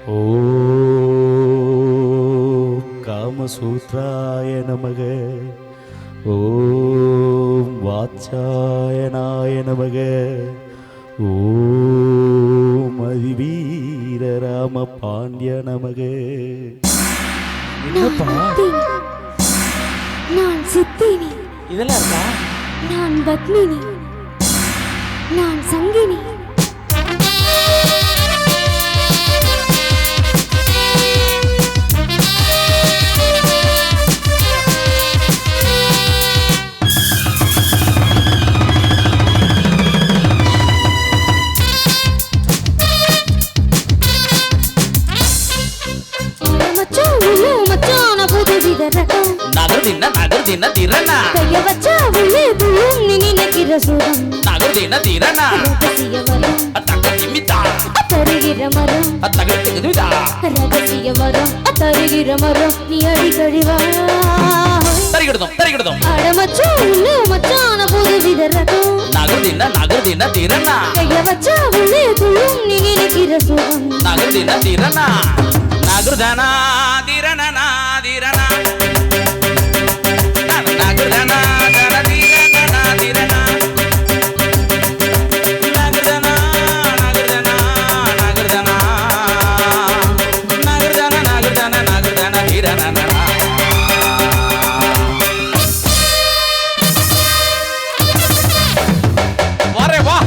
ஓம் காமசூத்ராய நமக. ஓம் வாத்சாயனாய நமக. ஓம் அதிவீர ராம பாண்டிய நமக. நான் சித்தினி. இதெல்லாம் இருக்கா? நான் பத்மினி. நான் சங்கினி. நகர்தின திரணா கைய வச்சா உள்ளே துளும் நீ நினைக்கிற சுகம். நகர்தின திரணா ரகசிய வரம் அத்தக நிமிதா தருகிற மரம். அத்தகத்துக்கு நிமிதா ரகசிய வரம் தருகிற மரம். நீ அடிக்கடி வா. தரிகிடுதோம் அட மச்சான் உள்ளே மச்சான புது வித ரகம். நகர்தின திரணா கைய வச்சா உள்ளே துளும் நீ நினைக்கிற சுகம். நகர்தின திரணா நகர்தனா திரணனா திரணா நகர்தனா திரணனா திரணா நகர்தனா நகர்தனா நகர்தனா நகர்தனா நகர்தனா நகர்தனா திரணனா. வரே வா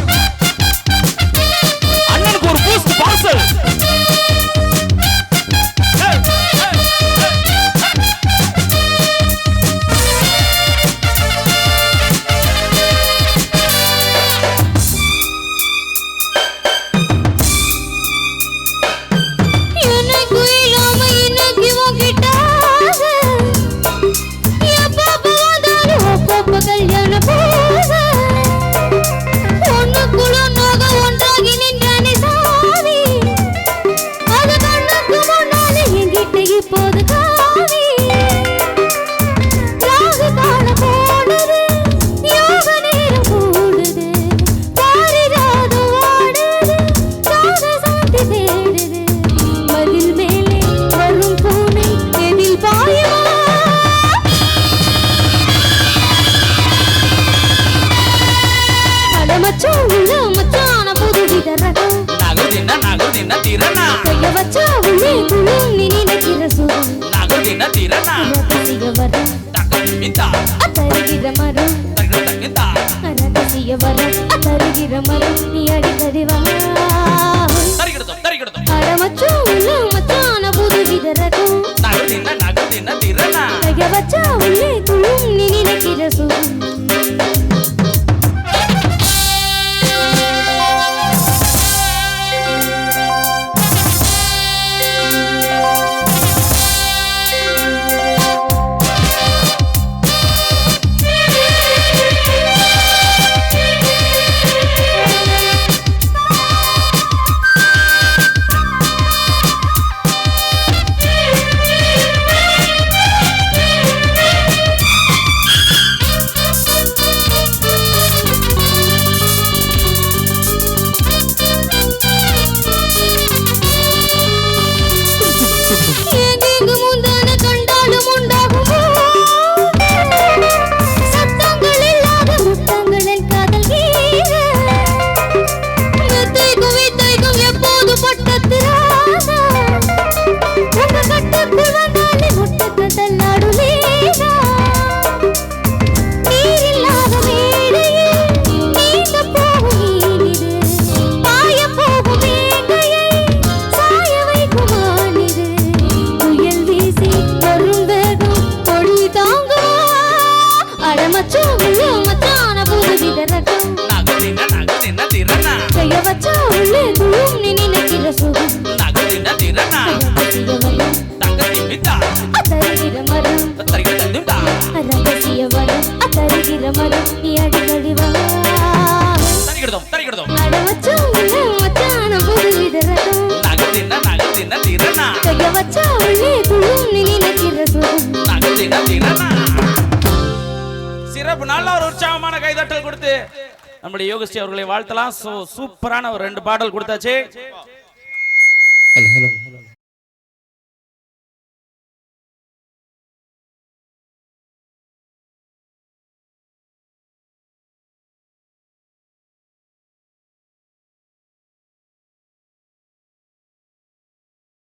அண்ணனுக்கு ஒரு பூஸ்ட் பார்சல். கைய வச்சா உள்ளே துளும் நீ நினைக்கிற சுகம். நகர்தின திரணா ரகசிய வரம் தகமிதா தருகிற மரம். தகமிதா ரகசிய வரம் தருகிற மரம். நீ அடிக்கடி வா. தரிகிடுதோம் அட மச்சான் உள்ளே மச்சான புது வித ரகம். நகர்தின திரணா கைய வச்சா உள்ளே துளும் நீ நினைக்கிற சுகம். கைய வச்சா உள்ளே துளும் நீ நினைக்கிற சுகம். நகர்தின திரணா தகமிதா தருகிற மரம். ரகசிய வரம் தருகிற மரம். நீ அடிக்கடி வா. தரிகிடுதோம் அட மச்சான் உள்ளே மச்சான புது வித ரகம். நகர்தின திரணா கைய வச்சா உள்ளே துளும் நீ நினைக்கிற சுகம். நகர்தின திரணா. சிறப்பு நல்ல ஒரு உற்சாகமான கைதட்டல் கொடுத்து நம்முடைய யோகஸ்ரீ அவர்களை வாழ்த்தலாம். சூப்பரான ஒரு 2 பாடல் கொடுத்தாச்சு. Hello hello